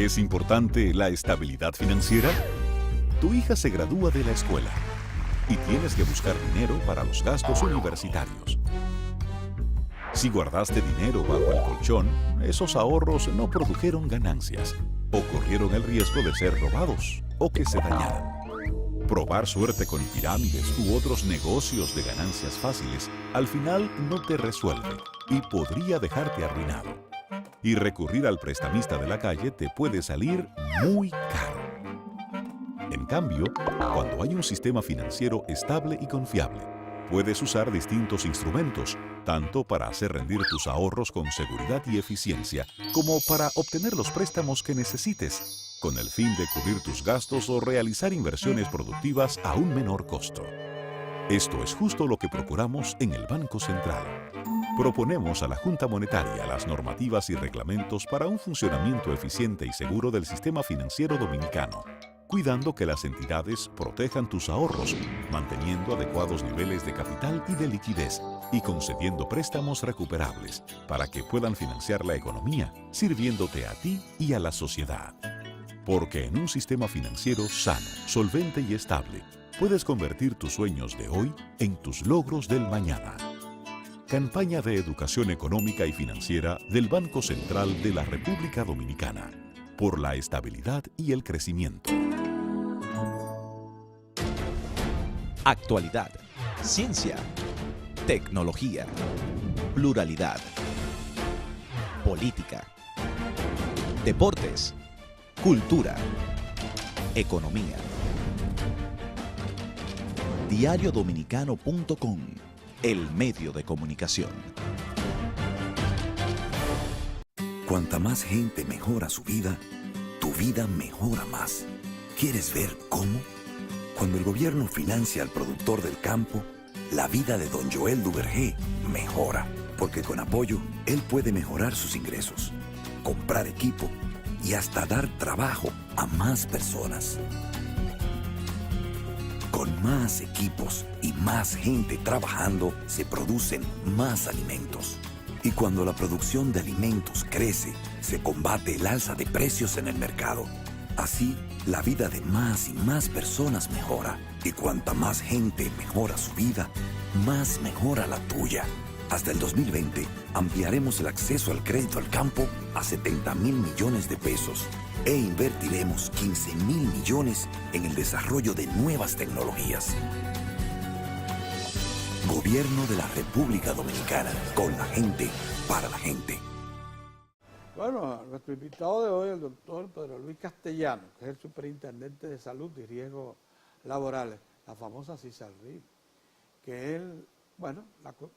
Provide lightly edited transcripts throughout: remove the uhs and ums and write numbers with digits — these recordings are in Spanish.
¿Es importante la estabilidad financiera? Tu hija se gradúa de la escuela y tienes que buscar dinero para los gastos universitarios. Si guardaste dinero bajo el colchón, esos ahorros no produjeron ganancias o corrieron el riesgo de ser robados o que se dañaran. Probar suerte con pirámides u otros negocios de ganancias fáciles al final no te resuelve y podría dejarte arruinado. Y recurrir al prestamista de la calle te puede salir muy caro. En cambio, cuando hay un sistema financiero estable y confiable, puedes usar distintos instrumentos, tanto para hacer rendir tus ahorros con seguridad y eficiencia, como para obtener los préstamos que necesites, con el fin de cubrir tus gastos o realizar inversiones productivas a un menor costo. Esto es justo lo que procuramos en el Banco Central. Proponemos a la Junta Monetaria las normativas y reglamentos para un funcionamiento eficiente y seguro del sistema financiero dominicano, cuidando que las entidades protejan tus ahorros, manteniendo adecuados niveles de capital y de liquidez y concediendo préstamos recuperables para que puedan financiar la economía, sirviéndote a ti y a la sociedad. Porque en un sistema financiero sano, solvente y estable, puedes convertir tus sueños de hoy en tus logros del mañana. Campaña de Educación Económica y Financiera del Banco Central de la República Dominicana, por la estabilidad y el crecimiento. Actualidad, ciencia, tecnología, pluralidad, política, deportes, cultura, economía. Diariodominicano.com, el medio de comunicación. Cuanta más gente mejora su vida, tu vida mejora más. ¿Quieres ver cómo? Cuando el gobierno financia al productor del campo, la vida de don Joel Duvergé mejora, porque con apoyo él puede mejorar sus ingresos, comprar equipo y hasta dar trabajo a más personas. Con más equipos y más gente trabajando, se producen más alimentos. Y cuando la producción de alimentos crece, se combate el alza de precios en el mercado. Así, la vida de más y más personas mejora. Y cuanta más gente mejora su vida, más mejora la tuya. Hasta el 2020, ampliaremos el acceso al crédito al campo a 70,000 millones de pesos e invertiremos 15,000 millones en el desarrollo de nuevas tecnologías. Gobierno de la República Dominicana, con la gente, para la gente. Bueno, nuestro invitado de hoy es el doctor Pedro Luis Castellano, que es el superintendente de Salud y Riesgos Laborales, la famosa CISALRIL, que es,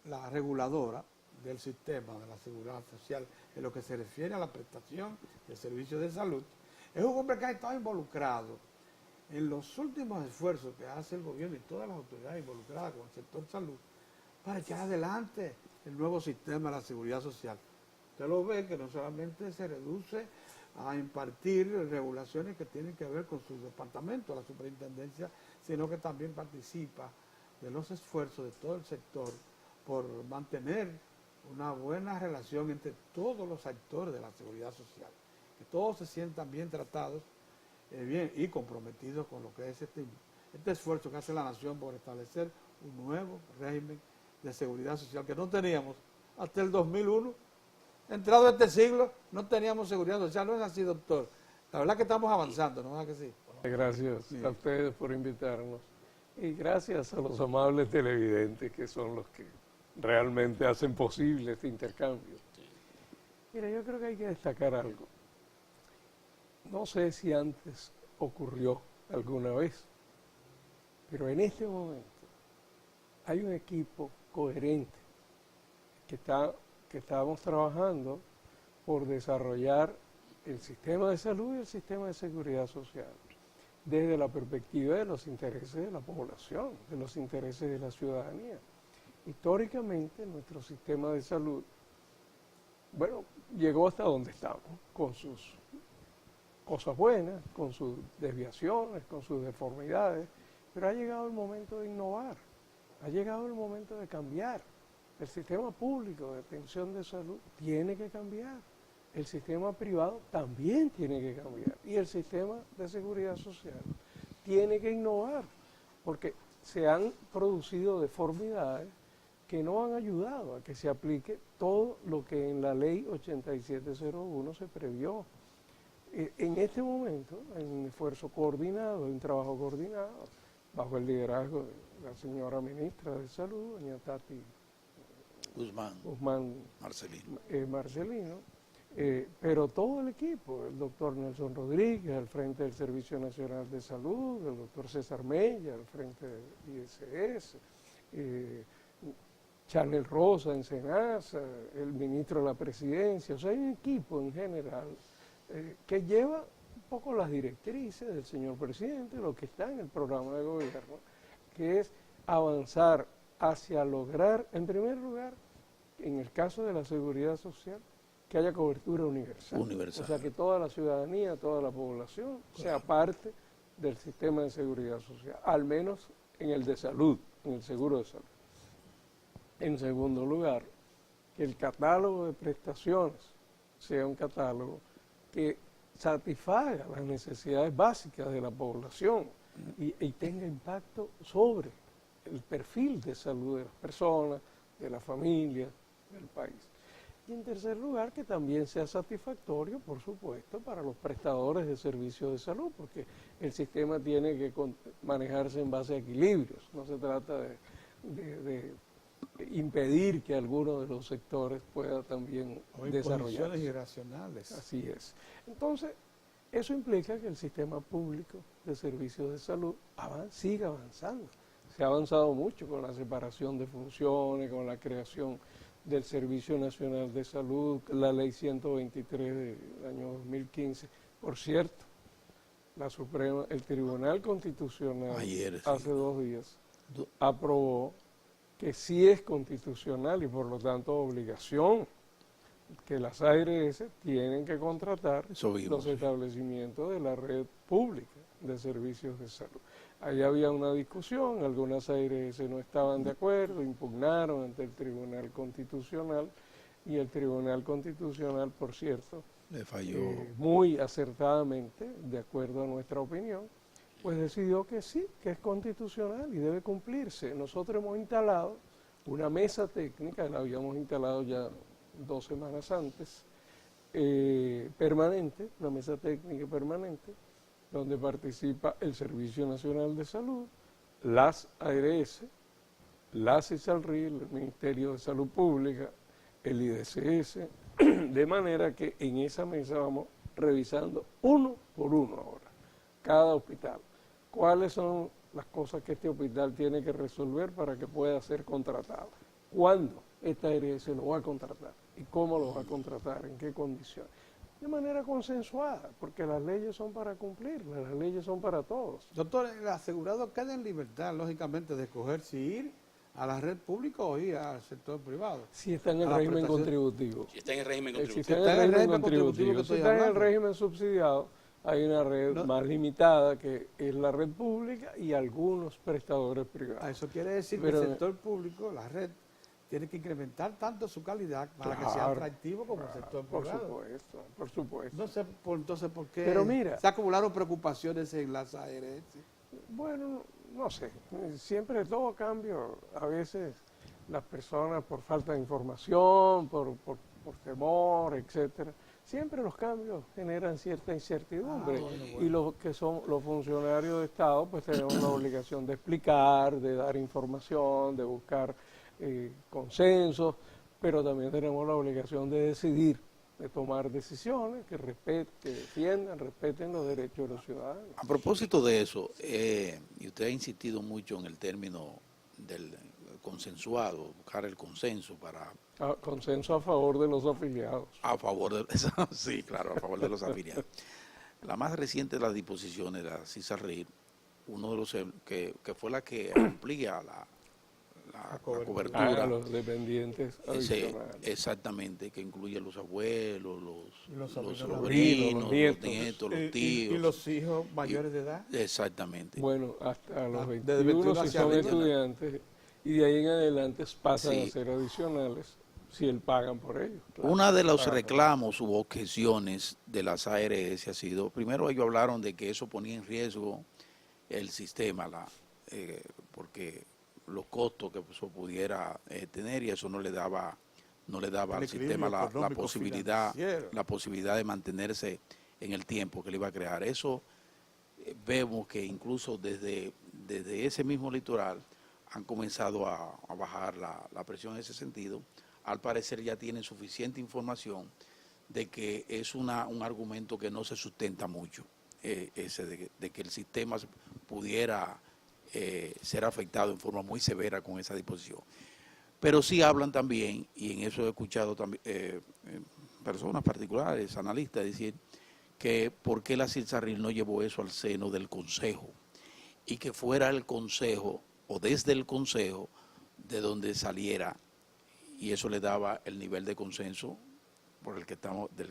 la reguladora del sistema de la seguridad social en lo que se refiere a la prestación de servicios de salud. Es un hombre que ha estado involucrado en los últimos esfuerzos que hace el gobierno y todas las autoridades involucradas con el sector salud para echar adelante el nuevo sistema de la seguridad social. Usted lo ve que no solamente se reduce a impartir regulaciones que tienen que ver con su departamento, la superintendencia, sino que también participa de los esfuerzos de todo el sector por mantener una buena relación entre todos los actores de la seguridad social, que todos se sientan bien tratados bien y comprometidos con lo que es este esfuerzo que hace la nación por establecer un nuevo régimen de seguridad social que no teníamos hasta el 2001. Entrado este siglo, no teníamos seguridad social. No es así, doctor. La verdad que estamos avanzando, ¿no es que sí? Gracias Sí. a ustedes por invitarnos y gracias a los amables televidentes que son los que realmente hacen posible este intercambio. Mira, yo creo que hay que destacar algo. No sé si antes ocurrió alguna vez, pero en este momento hay un equipo coherente que estamos trabajando por desarrollar el sistema de salud y el sistema de seguridad social desde la perspectiva de los intereses de la población, de los intereses de la ciudadanía. Históricamente nuestro sistema de salud, llegó hasta donde estamos, con sus cosas buenas, con sus desviaciones, con sus deformidades, pero ha llegado el momento de innovar, ha llegado el momento de cambiar. El sistema público de atención de salud tiene que cambiar. el sistema privado también tiene que cambiar y el sistema de seguridad social tiene que innovar, porque se han producido deformidades que no han ayudado a que se aplique todo lo que en la ley 8701 se previó. En este momento hay un esfuerzo coordinado, hay un trabajo coordinado, bajo el liderazgo de la señora ministra de Salud, doña Tati Guzmán Marcelino, pero todo el equipo, el doctor Nelson Rodríguez al frente del Servicio Nacional de Salud, el doctor César Mella al frente del ISS, Chanel Rosa en Senasa, el ministro de la Presidencia, o sea, hay un equipo en general que lleva un poco las directrices del señor presidente, lo que está en el programa de gobierno, que es avanzar hacia lograr, en primer lugar, en el caso de la seguridad social, que haya cobertura universal. O sea, que toda la ciudadanía, toda la población sea parte del sistema de seguridad social, al menos en el de salud, en el seguro de salud. En segundo lugar, que el catálogo de prestaciones sea un catálogo que satisfaga las necesidades básicas de la población y tenga impacto sobre el perfil de salud de las personas, de la familia, del país. Y en tercer lugar, que también sea satisfactorio, por supuesto, para los prestadores de servicios de salud, porque el sistema tiene que manejarse en base a equilibrios. No se trata de impedir que alguno de los sectores pueda también desarrollarse. Condiciones irracionales. Así es. Entonces, eso implica que el sistema público de servicios de salud siga avanzando. Se ha avanzado mucho con la separación de funciones, con la creación del Servicio Nacional de Salud, la Ley 123 del año 2015. Por cierto, el Tribunal Constitucional hace 2 días aprobó que sí es constitucional y por lo tanto obligación que las ARS tienen que contratar los establecimientos de la red pública de servicios de salud. Ahí había una discusión, algunas ARS no estaban de acuerdo, impugnaron ante el Tribunal Constitucional y el Tribunal Constitucional, por cierto, le falló muy acertadamente, de acuerdo a nuestra opinión, pues decidió que sí, que es constitucional y debe cumplirse. Nosotros hemos instalado una mesa técnica, la habíamos instalado ya 2 semanas antes, permanente, una mesa técnica permanente, donde participa el Servicio Nacional de Salud, las ARS, la CISALRIL, el Ministerio de Salud Pública, el IDCS, de manera que en esa mesa vamos revisando uno por uno ahora, cada hospital. ¿Cuáles son las cosas que este hospital tiene que resolver para que pueda ser contratado? ¿Cuándo esta ARS lo va a contratar? ¿Y cómo lo va a contratar? ¿En qué condiciones? De manera consensuada, porque las leyes son para cumplirlas, las leyes son para todos. Doctor, el asegurado queda en libertad, lógicamente, de escoger si ir a la red pública o ir al sector privado. Si está en el régimen contributivo. Si está en el régimen contributivo. Si está en el régimen contributivo. Si está en el régimen subsidiado, hay una red más limitada que es la red pública y algunos prestadores privados. Eso quiere decir que el sector público, la red, tiene que incrementar tanto su calidad para que sea atractivo como el sector privado. Por supuesto. No sé entonces por qué Pero mira, se acumularon preocupaciones en las ARS. Bueno, no sé, siempre todo cambio, a veces las personas por falta de información, por temor, etcétera, siempre los cambios generan cierta incertidumbre y los que son los funcionarios de Estado pues tenemos la obligación de explicar, de dar información, de buscar consensos, pero también tenemos la obligación de decidir, de tomar decisiones que defiendan, respeten los derechos de los ciudadanos. A propósito de eso, y usted ha insistido mucho en el término del consensuado, buscar el consenso para... Consenso a favor de los afiliados. A favor de... Sí, claro, a favor de los afiliados. La más reciente de las disposiciones de la CISALRIL, uno de los que fue la que amplía la cobertura. Los dependientes adicionales. Exactamente, que incluye los abuelos, los sobrinos, los nietos, los tíos. Y los hijos mayores de edad. Exactamente. Bueno, hasta los 21 si son estudiantes y de ahí en adelante pasan a ser adicionales si él pagan por ellos. Claro. Una de los reclamos u objeciones de las ARS ha sido, primero ellos hablaron de que eso ponía en riesgo el sistema, porque los costos que eso pudiera tener, y eso no le daba al sistema la posibilidad de mantenerse en el tiempo que le iba a crear. Eso vemos que incluso desde ese mismo litoral han comenzado a bajar la presión en ese sentido. Al parecer ya tienen suficiente información de que es un argumento que no se sustenta mucho, ese de que el sistema pudiera ser afectado en forma muy severa con esa disposición. Pero sí hablan también, y en eso he escuchado también personas particulares, analistas, decir que por qué la CISARRIL no llevó eso al seno del Consejo, y que fuera el Consejo o desde el Consejo de donde saliera, y eso le daba el nivel de consenso del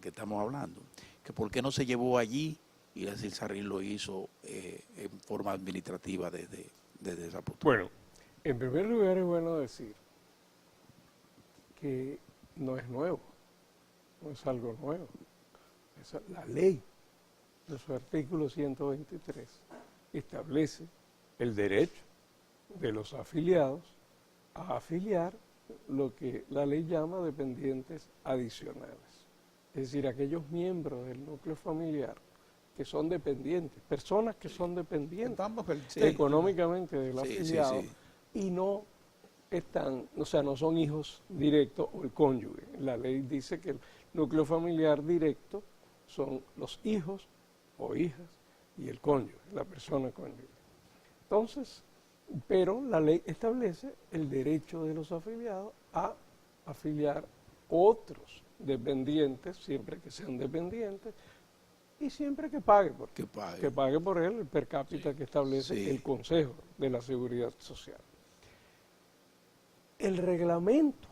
que estamos hablando. Que por qué no se llevó allí y la CISARRIL lo hizo en forma administrativa desde esa postura. Bueno, en primer lugar es bueno decir que no es nuevo, no es algo nuevo. La ley, de su artículo 123, establece el derecho de los afiliados a afiliar lo que la ley llama dependientes adicionales. Es decir, aquellos miembros del núcleo familiar que son dependientes, personas que son dependientes económicamente del afiliado y no están, o sea, no son hijos directos o el cónyuge. La ley dice que el núcleo familiar directo son los hijos o hijas y el cónyuge, la persona cónyuge. Entonces, pero la ley establece el derecho de los afiliados a afiliar otros dependientes, siempre que sean dependientes, y siempre que pague por él el per cápita que establece el Consejo de la Seguridad Social. El reglamento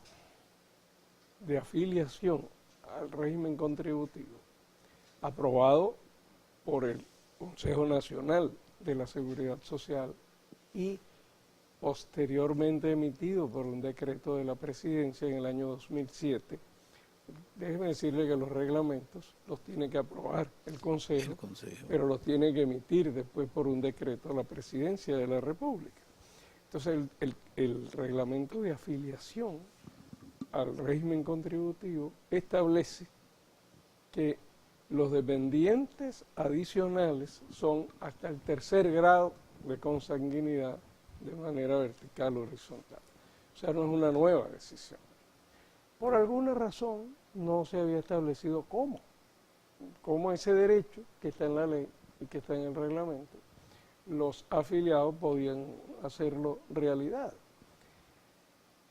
de afiliación al régimen contributivo, aprobado por el Consejo Nacional de la Seguridad Social y posteriormente emitido por un decreto de la Presidencia en el año 2007, déjeme decirle que los reglamentos los tiene que aprobar el Consejo, pero los tiene que emitir después por un decreto la Presidencia de la República. Entonces el reglamento de afiliación al régimen contributivo establece que los dependientes adicionales son hasta el 3er grado de consanguinidad de manera vertical o horizontal. O sea, no es una nueva decisión. Por alguna razón no se había establecido cómo ese derecho que está en la ley y que está en el reglamento, los afiliados podían hacerlo realidad.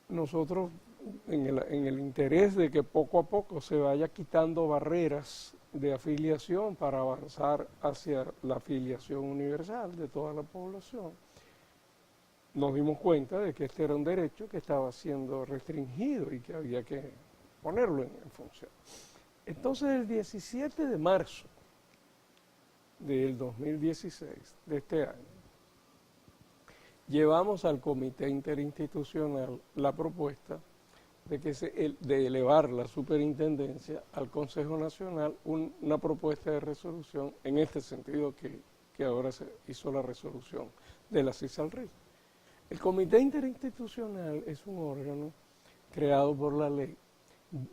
Nosotros, en el interés de que poco a poco se vaya quitando barreras de afiliación para avanzar hacia la afiliación universal de toda la población, nos dimos cuenta de que este era un derecho que estaba siendo restringido y que había que ponerlo en función. Entonces, el 17 de marzo del 2016, de este año, llevamos al Comité Interinstitucional la propuesta de elevar la superintendencia al Consejo Nacional, una propuesta de resolución en este sentido que ahora se hizo la resolución de la CISARRIL. El Comité Interinstitucional es un órgano creado por la ley,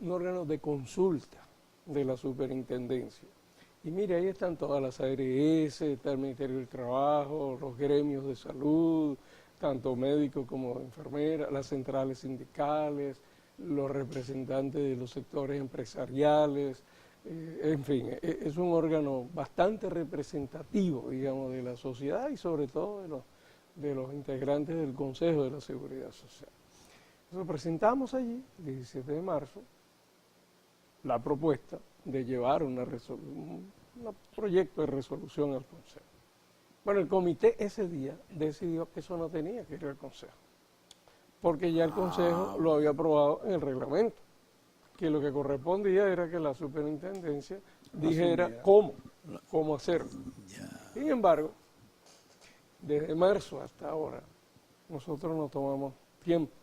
un órgano de consulta de la superintendencia. Y mire, ahí están todas las ARS, está el Ministerio del Trabajo, los gremios de salud, tanto médicos como enfermeras, las centrales sindicales, los representantes de los sectores empresariales, en fin, es un órgano bastante representativo, digamos, de la sociedad y sobre todo de los integrantes del Consejo de la Seguridad Social. Entonces presentamos allí, el 17 de marzo, la propuesta de llevar un proyecto de resolución al Consejo. Bueno, el comité ese día decidió que eso no tenía que ir al Consejo, porque ya el Consejo lo había aprobado en el reglamento, que lo que correspondía era que la superintendencia dijera cómo hacerlo. Sin embargo, desde marzo hasta ahora, nosotros nos tomamos tiempo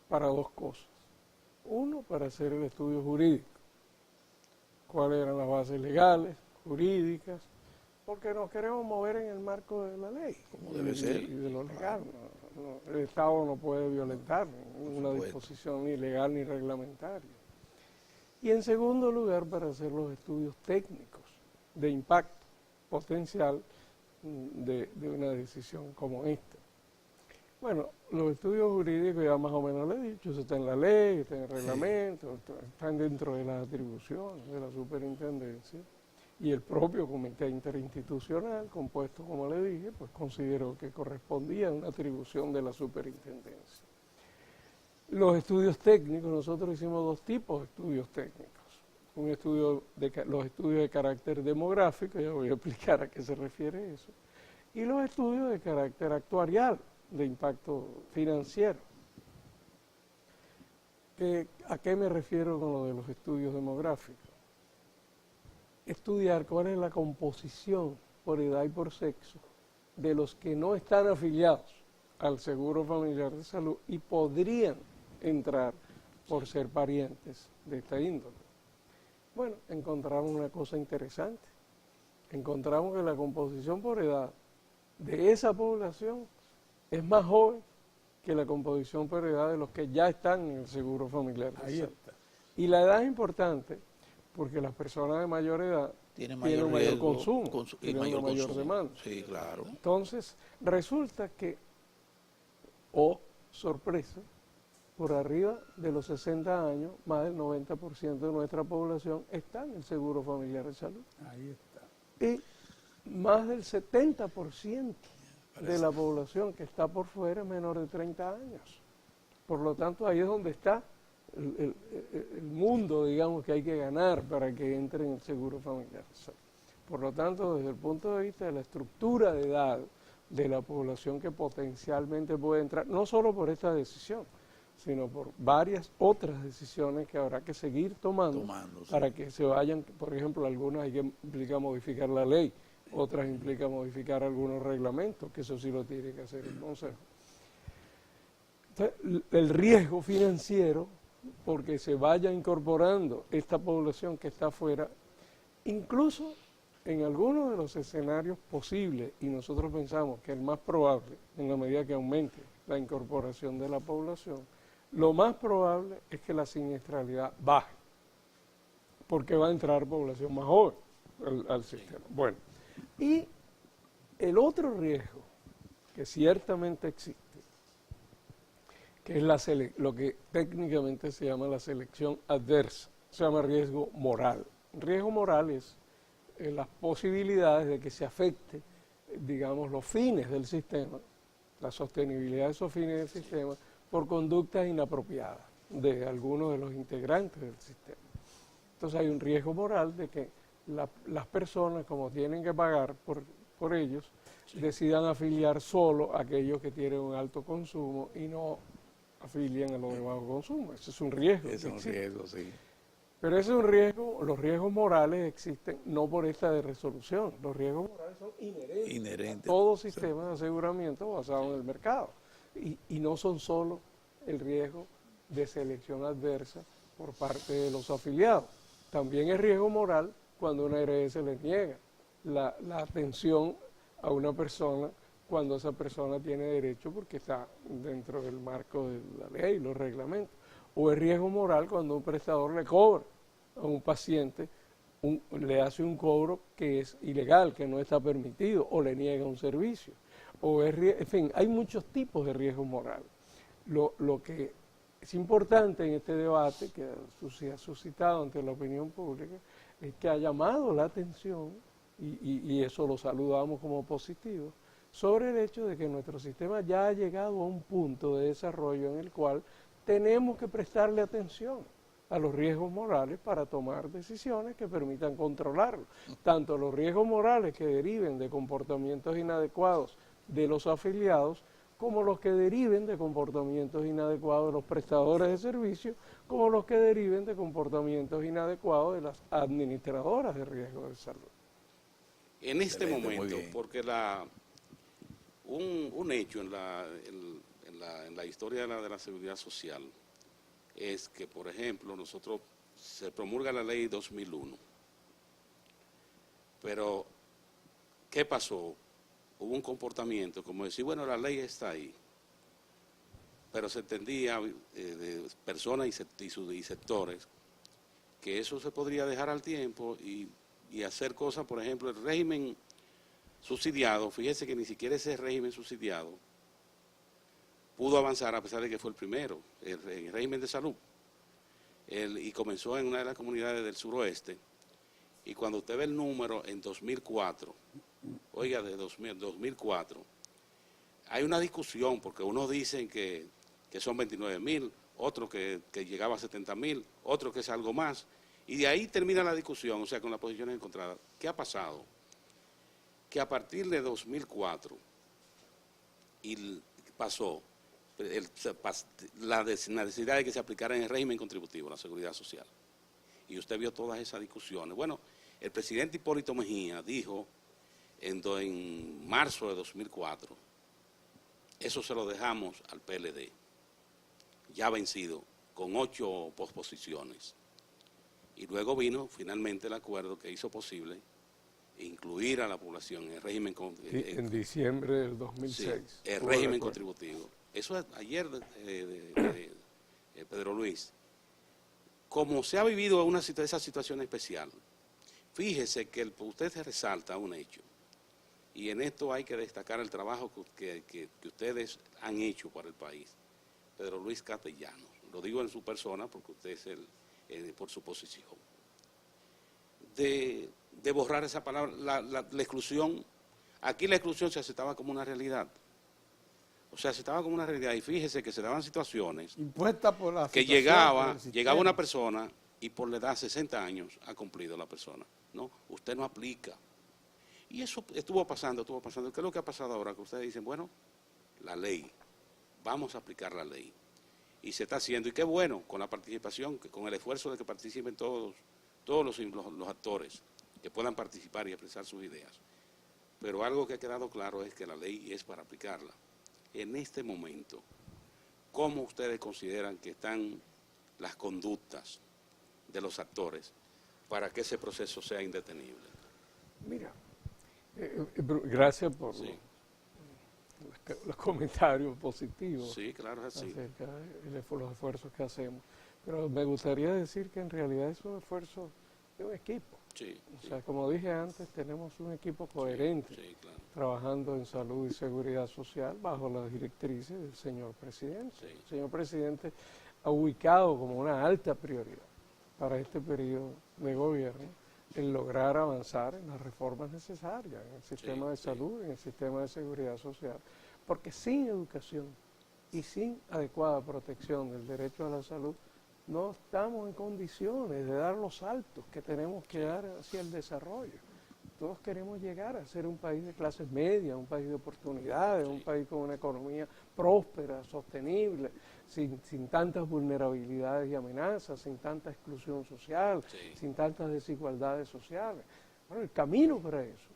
para dos cosas. Uno, para hacer el estudio jurídico. ¿Cuáles eran las bases legales, jurídicas? Porque nos queremos mover en el marco de la ley. Como debe ser. Y de lo legal. El Estado no puede violentar una disposición ni legal ni reglamentaria. Y en segundo lugar, para hacer los estudios técnicos de impacto potencial de una decisión como esta. Bueno, los estudios jurídicos ya más o menos le he dicho, eso está en la ley, está en el reglamento, están dentro de las atribuciones de la superintendencia, y el propio comité interinstitucional, compuesto como le dije, pues consideró que correspondía a una atribución de la superintendencia. Los estudios técnicos, nosotros hicimos dos tipos de estudios técnicos. Los estudios de carácter demográfico, ya voy a explicar a qué se refiere eso, y los estudios de carácter actuarial, de impacto financiero. ¿A qué me refiero con lo de los estudios demográficos? Estudiar cuál es la composición por edad y por sexo de los que no están afiliados al Seguro Familiar de Salud y podrían entrar por ser parientes de esta índole. Bueno, encontramos una cosa interesante. Encontramos que la composición por edad de esa población es más joven que la composición por edad de los que ya están en el Seguro Familiar de Salud. Y la edad es importante porque las personas de mayor edad tienen un mayor consumo, tienen una mayor demanda. Sí, claro. Entonces, resulta que, sorpresa, por arriba de los 60 años, más del 90% de nuestra población está en el Seguro Familiar de Salud. Ahí está. Y más del 70% de la población que está por fuera es menor de 30 años. Por lo tanto, ahí es donde está el mundo, digamos, que hay que ganar para que entre en el Seguro Familiar de Salud. Por lo tanto, desde el punto de vista de la estructura de edad de la población que potencialmente puede entrar, no solo por esta decisión, sino por varias otras decisiones que habrá que seguir tomando para que se vayan, por ejemplo, algunas implica modificar la ley, otras implica modificar algunos reglamentos, que eso sí lo tiene que hacer el Consejo. Entonces, el riesgo financiero, porque se vaya incorporando esta población que está afuera, incluso en algunos de los escenarios posibles, y nosotros pensamos que el más probable, en la medida que aumente la incorporación de la población, lo más probable es que la siniestralidad baje, porque va a entrar población más joven al sistema. Bueno, y el otro riesgo que ciertamente existe, que es lo que técnicamente se llama la selección adversa, se llama riesgo moral. Riesgo moral es las posibilidades de que se afecte, digamos, los fines del sistema, la sostenibilidad de esos fines del sistema, por conductas inapropiadas de algunos de los integrantes del sistema. Entonces hay un riesgo moral de que las personas, como tienen que pagar por ellos, decidan afiliar solo a aquellos que tienen un alto consumo y no afilian a los de bajo consumo. Ese es un riesgo. Ese es un riesgo, sí. Pero ese es un riesgo, los riesgos morales existen no por esta de resolución, los riesgos morales son inherentes a todo sistema de aseguramiento basado en el mercado. Y no son solo el riesgo de selección adversa por parte de los afiliados. También es riesgo moral cuando una ARS le niega la atención a una persona cuando esa persona tiene derecho porque está dentro del marco de la ley, los reglamentos. O es riesgo moral cuando un prestador le cobra a un paciente, le hace un cobro que es ilegal, que no está permitido, o le niega un servicio. En fin, hay muchos tipos de riesgo moral. Lo que es importante en este debate que se ha suscitado ante la opinión pública es que ha llamado la atención, y eso lo saludamos como positivo, sobre el hecho de que nuestro sistema ya ha llegado a un punto de desarrollo en el cual tenemos que prestarle atención a los riesgos morales para tomar decisiones que permitan controlarlo. Tanto los riesgos morales que deriven de comportamientos inadecuados de los afiliados, como los que deriven de comportamientos inadecuados de los prestadores de servicios, como los que deriven de comportamientos inadecuados de las administradoras de riesgo de salud. En este momento, porque un hecho en la historia de la seguridad social es que, por ejemplo, se promulga la ley 2001, pero ¿qué pasó? Hubo un comportamiento como decir, bueno, la ley está ahí, pero se entendía de personas y sectores que eso se podría dejar al tiempo y hacer cosas, por ejemplo, el régimen subsidiado, fíjese que ni siquiera ese régimen subsidiado pudo avanzar a pesar de que fue el primero, el régimen de salud, y comenzó en una de las comunidades del suroeste, y cuando usted ve el número en 2004, oiga, de 2004, hay una discusión, porque unos dicen que son 29.000, otros que llegaba a 70.000, otros que es algo más, y de ahí termina la discusión, o sea, con las posiciones encontradas. ¿Qué ha pasado? Que a partir de 2004 pasó la necesidad de que se aplicara en el régimen contributivo, la seguridad social. Y usted vio todas esas discusiones. Bueno, el presidente Hipólito Mejía dijo en marzo de 2004, eso se lo dejamos al PLD, ya vencido, con 8 posposiciones. Y luego vino finalmente el acuerdo que hizo posible incluir a la población en el régimen en diciembre del 2006. Sí, el régimen contributivo. Eso es ayer, Pedro Luis. Como se ha vivido esa situación especial, fíjese que usted se resalta un hecho. Y en esto hay que destacar el trabajo que ustedes han hecho para el país. Pedro Luis Castellanos. Lo digo en su persona porque usted es por su posición. De borrar esa palabra, la exclusión. Aquí la exclusión se aceptaba como una realidad. O sea, se aceptaba como una realidad. Y fíjese que se daban situaciones impuesta por la que llegaba una persona y por la edad de 60 años ha cumplido la persona. No, usted no aplica. Y eso estuvo pasando. ¿Qué es lo que ha pasado ahora? Que ustedes dicen, bueno, la ley, vamos a aplicar la ley. Y se está haciendo, y qué bueno, con la participación, con el esfuerzo de que participen todos los actores, que puedan participar y expresar sus ideas. Pero algo que ha quedado claro es que la ley es para aplicarla. En este momento, ¿cómo ustedes consideran que están las conductas de los actores para que ese proceso sea indetenible? Mira, gracias por los comentarios positivos. Sí, claro, es así. Acerca de los esfuerzos que hacemos. Pero me gustaría decir que en realidad es un esfuerzo de un equipo. Sí, o sea, como dije antes, tenemos un equipo coherente claro, trabajando en salud y seguridad social bajo las directrices del señor presidente. Sí. El señor presidente ha ubicado como una alta prioridad para este periodo de gobierno el lograr avanzar en las reformas necesarias en el sistema de salud, en el sistema de seguridad social, porque sin educación y sin adecuada protección del derecho a la salud, no estamos en condiciones de dar los saltos que tenemos que dar hacia el desarrollo. Todos queremos llegar a ser un país de clases medias, un país de oportunidades, un país con una economía próspera, sostenible, sin tantas vulnerabilidades y amenazas, sin tanta exclusión social, sin tantas desigualdades sociales. Bueno, el camino para eso,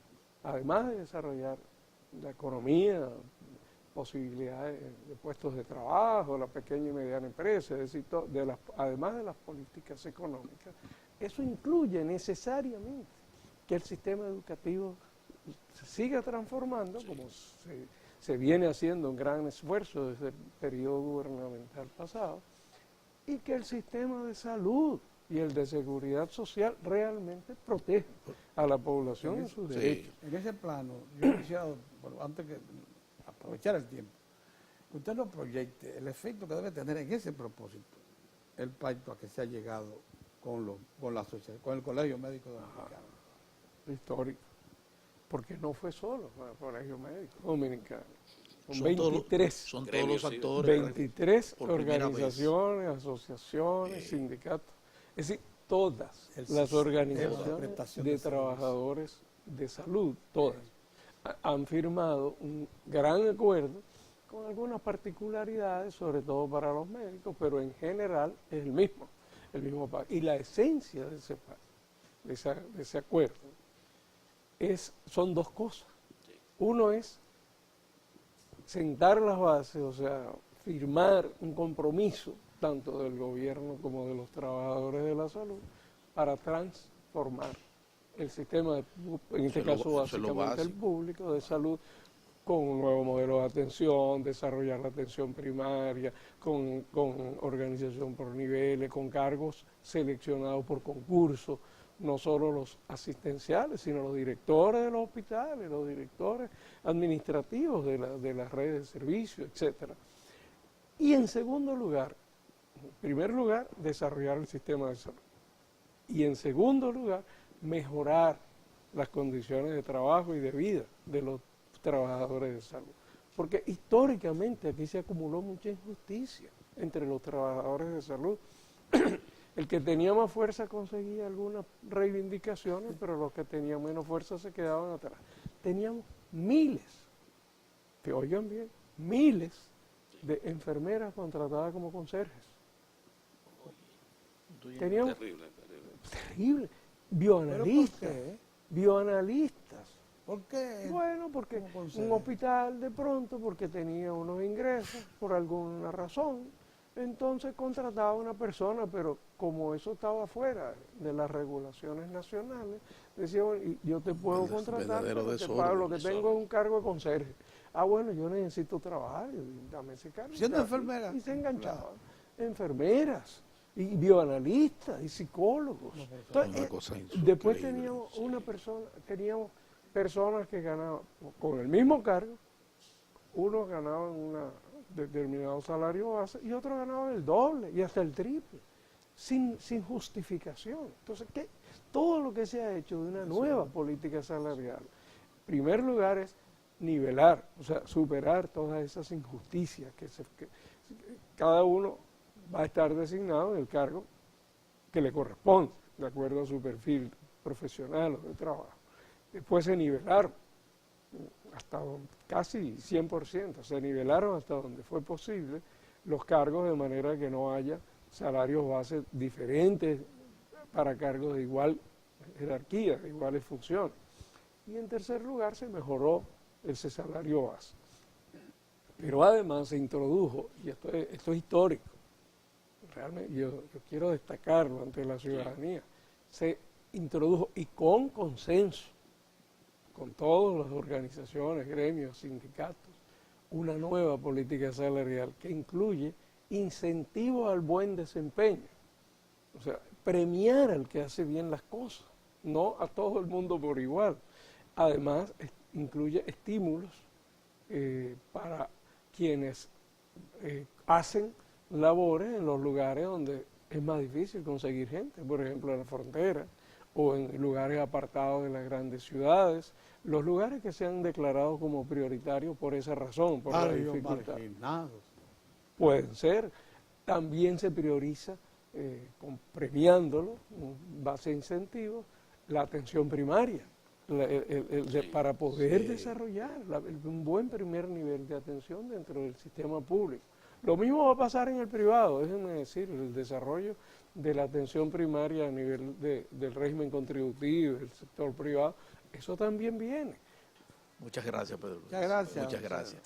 además de desarrollar la economía, posibilidades de puestos de trabajo, la pequeña y mediana empresa, es decir, además de las políticas económicas, eso incluye necesariamente que el sistema educativo se siga transformando, como se viene haciendo un gran esfuerzo desde el periodo gubernamental pasado, y que el sistema de salud y el de seguridad social realmente proteja a la población en sus derechos. En ese plano, yo quisiera, antes que aprovechar el tiempo, que usted nos proyecte el efecto que debe tener en ese propósito el pacto a que se ha llegado con la sociedad, con el Colegio Médico Dominicano. Histórico, porque no fue solo para el Colegio Médico Dominicano. Son 23, son todos los actores. 23 organizaciones, asociaciones, sindicatos, es decir, todas las organizaciones de trabajadores de salud, todas, han firmado un gran acuerdo con algunas particularidades, sobre todo para los médicos, pero en general es el mismo pacto. Y la esencia de ese pacto, de ese acuerdo, son dos cosas. Uno es sentar las bases, o sea, firmar un compromiso tanto del gobierno como de los trabajadores de la salud, para transformar el sistema, en este caso básicamente el público de salud, con un nuevo modelo de atención, desarrollar la atención primaria, con organización por niveles, con cargos seleccionados por concurso, no solo los asistenciales, sino los directores de los hospitales, los directores administrativos de las redes de servicios, etcétera. Y en segundo lugar, en primer lugar, desarrollar el sistema de salud. Y en segundo lugar, mejorar las condiciones de trabajo y de vida de los trabajadores de salud. Porque históricamente aquí se acumuló mucha injusticia entre los trabajadores de salud. El que tenía más fuerza conseguía algunas reivindicaciones, pero los que tenían menos fuerza se quedaban atrás. Teníamos miles, que oigan bien, miles de enfermeras contratadas como conserjes. Teníamos terrible. Bioanalistas. Bioanalistas. ¿Por qué? Bueno, porque un hospital de pronto, porque tenía unos ingresos por alguna razón, entonces contrataba a una persona, pero como eso estaba fuera de las regulaciones nacionales, decía, bueno, yo te puedo contratar, pero te pago, lo que tengo es un cargo de conserje. Ah, bueno, yo necesito trabajar, dame ese cargo. Siendo enfermera. Y se enganchaban. Enfermeras, y bioanalistas, y psicólogos. Entonces, después teníamos personas que ganaban con el mismo cargo, unos ganaban un determinado salario base y otros ganaban el doble y hasta el triple, sin justificación. Entonces, todo lo que se ha hecho de una nueva política salarial, en primer lugar es nivelar, o sea, superar todas esas injusticias que cada uno va a estar designado en el cargo que le corresponde, de acuerdo a su perfil profesional o de trabajo. Después se nivelaron hasta casi 100%, se nivelaron hasta donde fue posible los cargos de manera que no haya salarios base diferentes para cargos de igual jerarquía, de iguales funciones. Y en tercer lugar se mejoró ese salario base. Pero además se introdujo, y esto es histórico, realmente yo quiero destacarlo ante la ciudadanía, se introdujo y con consenso, con todas las organizaciones, gremios, sindicatos, una nueva política salarial que incluye incentivos al buen desempeño. O sea, premiar al que hace bien las cosas, no a todo el mundo por igual. Además, incluye estímulos para quienes hacen labores en los lugares donde es más difícil conseguir gente, por ejemplo, en la frontera o en lugares apartados de las grandes ciudades, los lugares que se han declarado como prioritarios por esa razón, por la dificultad. Pueden ser. También se prioriza, premiándolo, en base a incentivos, la atención primaria, para poder desarrollar un buen primer nivel de atención dentro del sistema público. Lo mismo va a pasar en el privado, déjenme decir, el desarrollo de la atención primaria a nivel del régimen contributivo, del sector privado, eso también viene. Muchas gracias, Pedro. Muchas gracias. Muchas gracias.